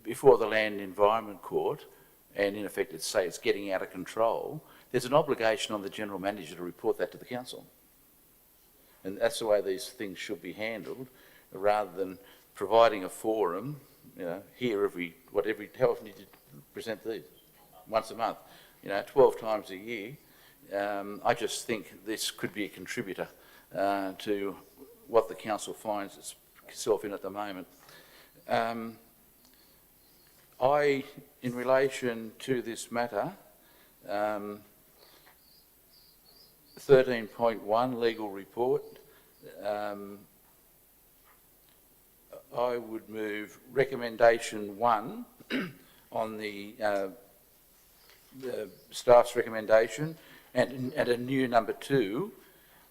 before the Land Environment Court, and in effect it's getting out of control, there's an obligation on the General Manager to report that to the Council. And that's the way these things should be handled, rather than providing a forum, here how often did you present these? Once a month, 12 times a year. I just think this could be a contributor to what the Council finds itself in at the moment. In relation to this matter, 13.1 legal report, I would move recommendation 1 on the staff's recommendation and a new number 2,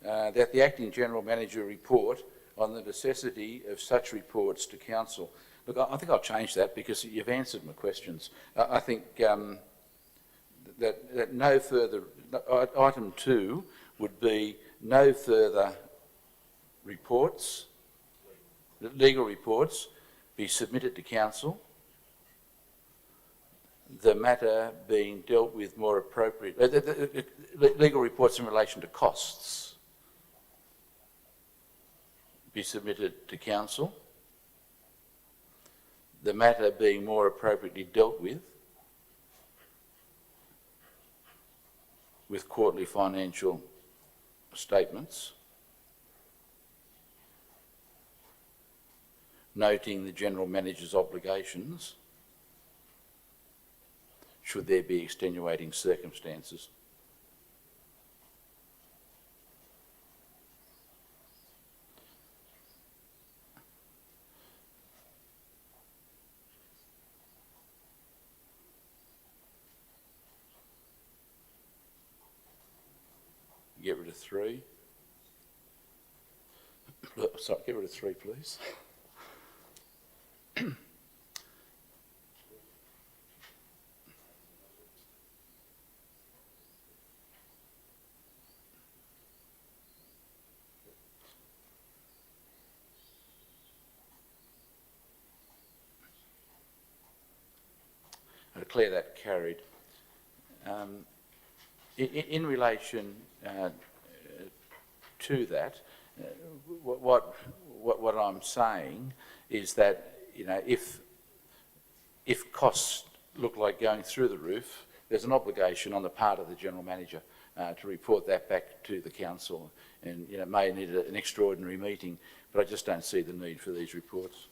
that the Acting General Manager report on the necessity of such reports to Council. Look, I think I'll change that because you've answered my questions. I think that no further, item 2 would be no further reports, legal reports, be submitted to Council, the matter being dealt with more appropriate, legal reports in relation to costs be submitted to Council, the matter being more appropriately dealt with quarterly financial statements, noting the General Manager's obligations, should there be extenuating circumstances. Get rid of 3. Sorry, get rid of 3, please. I declare that carried. In relation to that, what I'm saying is that, you know, if costs look like going through the roof, there's an obligation on the part of the General Manager to report that back to the Council, and, you know, may need an extraordinary meeting, but I just don't see the need for these reports.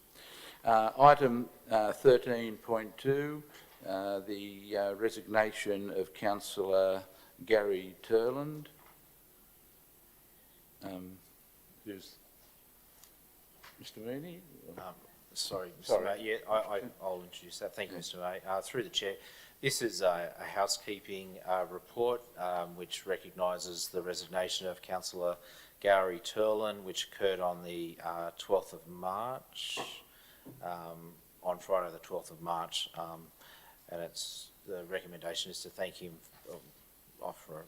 Item 13.2, the resignation of Councillor Gary Turland. Who's Mr. Mooney? Sorry, Mr. Sorry. May. Yeah, I'll introduce that. Thank you, Mr. May. Through the chair, this is a housekeeping report which recognises the resignation of Councillor Gary Turland, which occurred on the 12th of March, on Friday the 12th of March, and the recommendation is to thank him, offer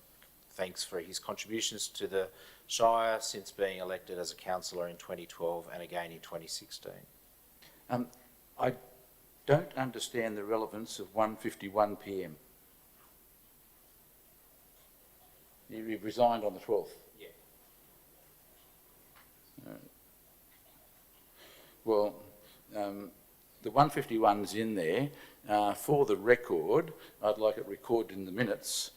thanks for his contributions to the Shire since being elected as a councillor in 2012 and again in 2016. I don't understand the relevance of 1:51 p.m. You resigned on the 12th? Yeah. Well, the 151's in there. For the record, I'd like it recorded in the minutes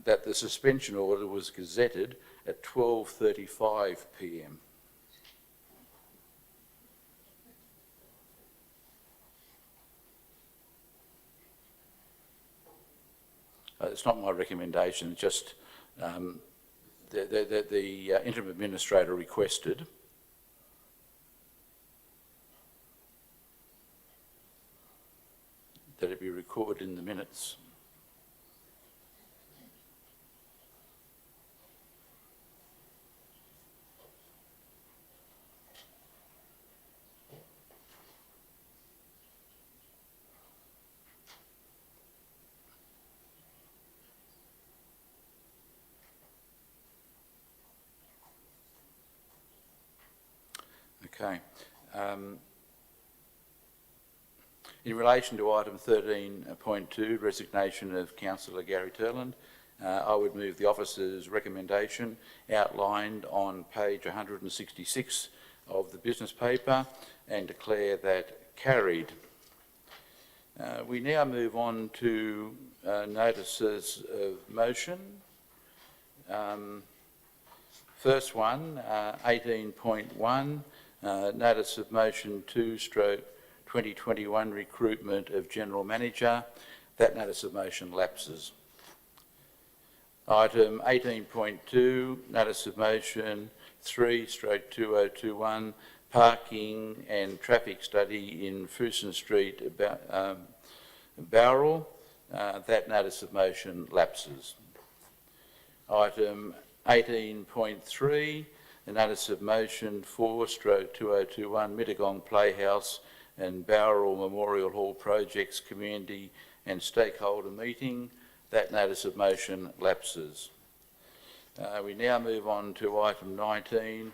that the suspension order was gazetted at 12:35 p.m. It's not my recommendation, just the interim administrator requested that it be recorded in the minutes. Okay. In relation to item 13.2, resignation of Councillor Gary Turland, I would move the officer's recommendation outlined on page 166 of the business paper and declare that carried. We now move on to notices of motion. First one, 18.1, notice of motion 2/2021 recruitment of General Manager. That notice of motion lapses. Item 18.2, notice of motion 3/2021 parking and traffic study in Fuson Street, Bowral. That notice of motion lapses. Item 18.3, the notice of motion 4/2021 Mittagong Playhouse and Bowral Memorial Hall Projects Community and Stakeholder Meeting. That notice of motion lapses. We now move on to item 19,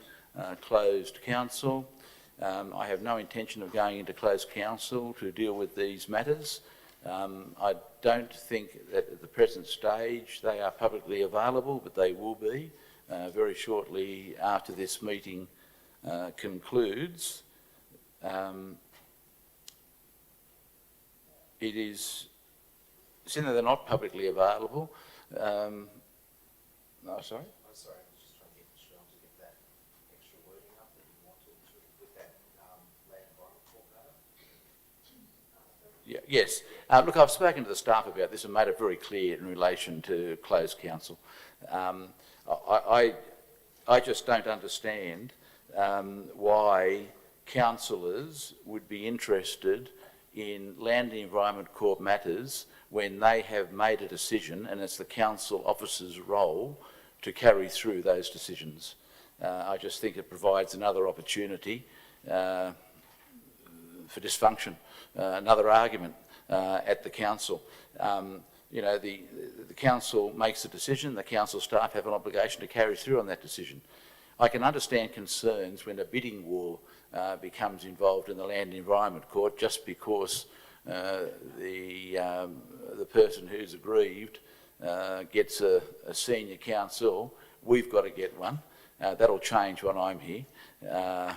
closed council. I have no intention of going into closed council to deal with these matters. I don't think that at the present stage they are publicly available, but they will be very shortly after this meeting concludes. Since they're not publicly available, no, sorry? I'm sorry, I was just trying to get Michelle to get that extra wording up that you wanted to, with that land environment talk matter. Yeah, yes. Look, I've spoken to the staff about this and made it very clear in relation to closed council. I just don't understand why councillors would be interested in Land and Environment Court matters when they have made a decision and it's the council officer's role to carry through those decisions. I just think it provides another opportunity for dysfunction, another argument at the council. You know, the council makes a decision, the council staff have an obligation to carry through on that decision. I can understand concerns when a bidding war becomes involved in the Land and Environment Court just because the person who's aggrieved gets a senior counsel. We've got to get one. That'll change when I'm here.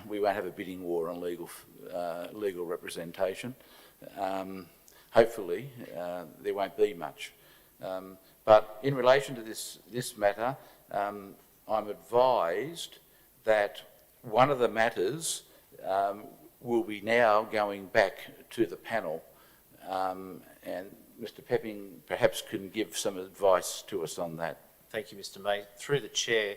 We won't have a bidding war on legal representation. Hopefully, there won't be much. But in relation to this matter, I'm advised that one of the matters will be now going back to the panel, and Mr. Pepping perhaps can give some advice to us on that. Thank you, Mr. May. Through the chair,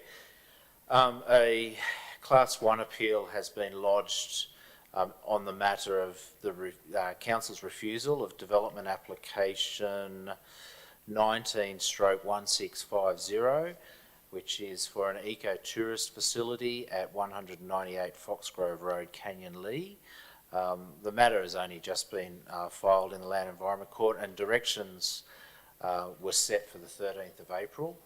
a Class 1 appeal has been lodged on the matter of the council's refusal of development application 19/1650, which is for an eco-tourist facility at 198 Foxgrove Road, Canyon Lee. The matter has only just been filed in the Land and Environment Court, and directions were set for the 13th of April.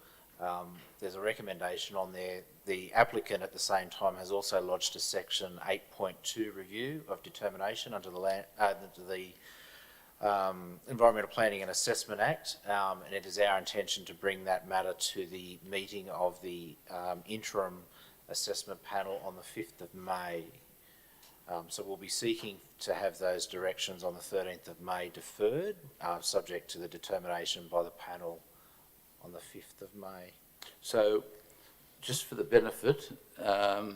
There's a recommendation on there. The applicant at the same time has also lodged a section 8.2 review of determination under the Environmental Planning and Assessment Act, and it is our intention to bring that matter to the meeting of the interim assessment panel on the 5th of May. So we'll be seeking to have those directions on the 13th of May deferred, subject to the determination by the panel on the 5th of May. So, just for the benefit of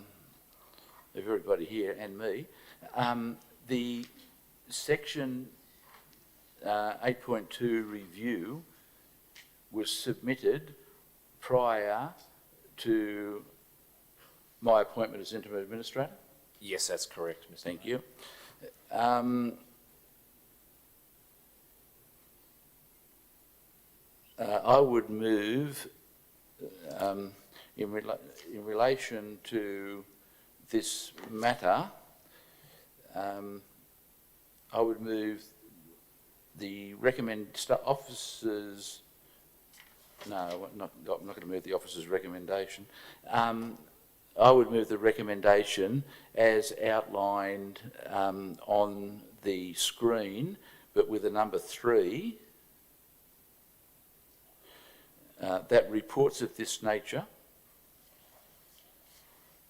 everybody here and me, the section 8.2 review was submitted prior to my appointment as interim administrator? Yes, that's correct, Mr. Thank Mayor. you. I would move, in relation to this matter, I would move the officers. No, I'm not going to move the officers' recommendation. I would move the recommendation as outlined on the screen, but with a number 3. That reports of this nature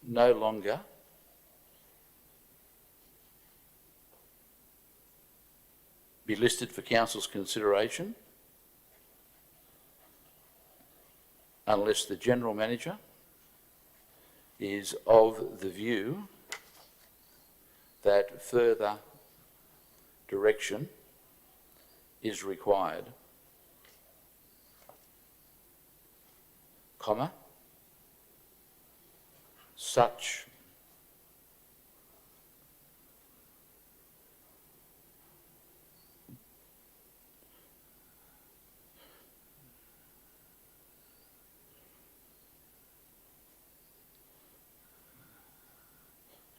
no longer be listed for council's consideration unless the General Manager is of the view that further direction is required, comma, such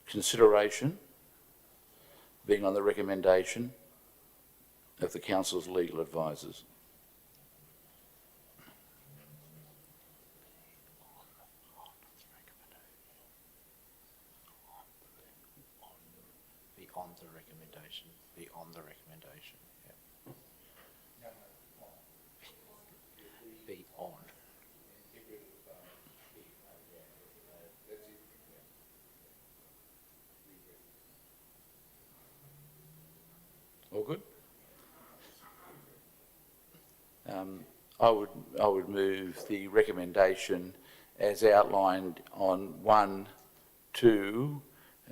consideration being on the recommendation of the council's legal advisors. Be on the recommendation. Be on the recommendation. Yep. Be on. All good? I would move the recommendation as outlined on 1, 2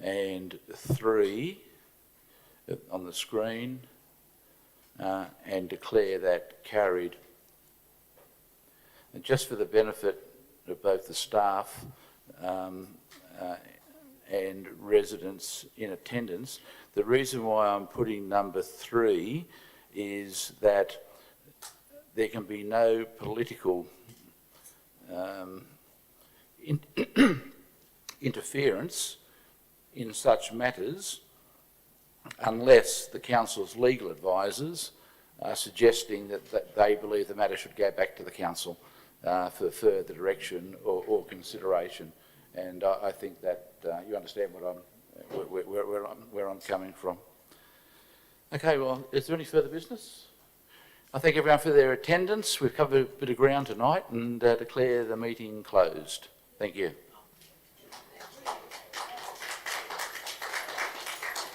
and 3 on the screen and declare that carried. And just for the benefit of both the staff and residents in attendance, the reason why I'm putting number 3 is that there can be no political interference in such matters unless the council's legal advisors are suggesting that they believe the matter should go back to the council for further direction or consideration. And I think that you understand where I'm coming from. Okay, well, is there any further business? I thank everyone for their attendance. We've covered a bit of ground tonight and declare the meeting closed. Thank you.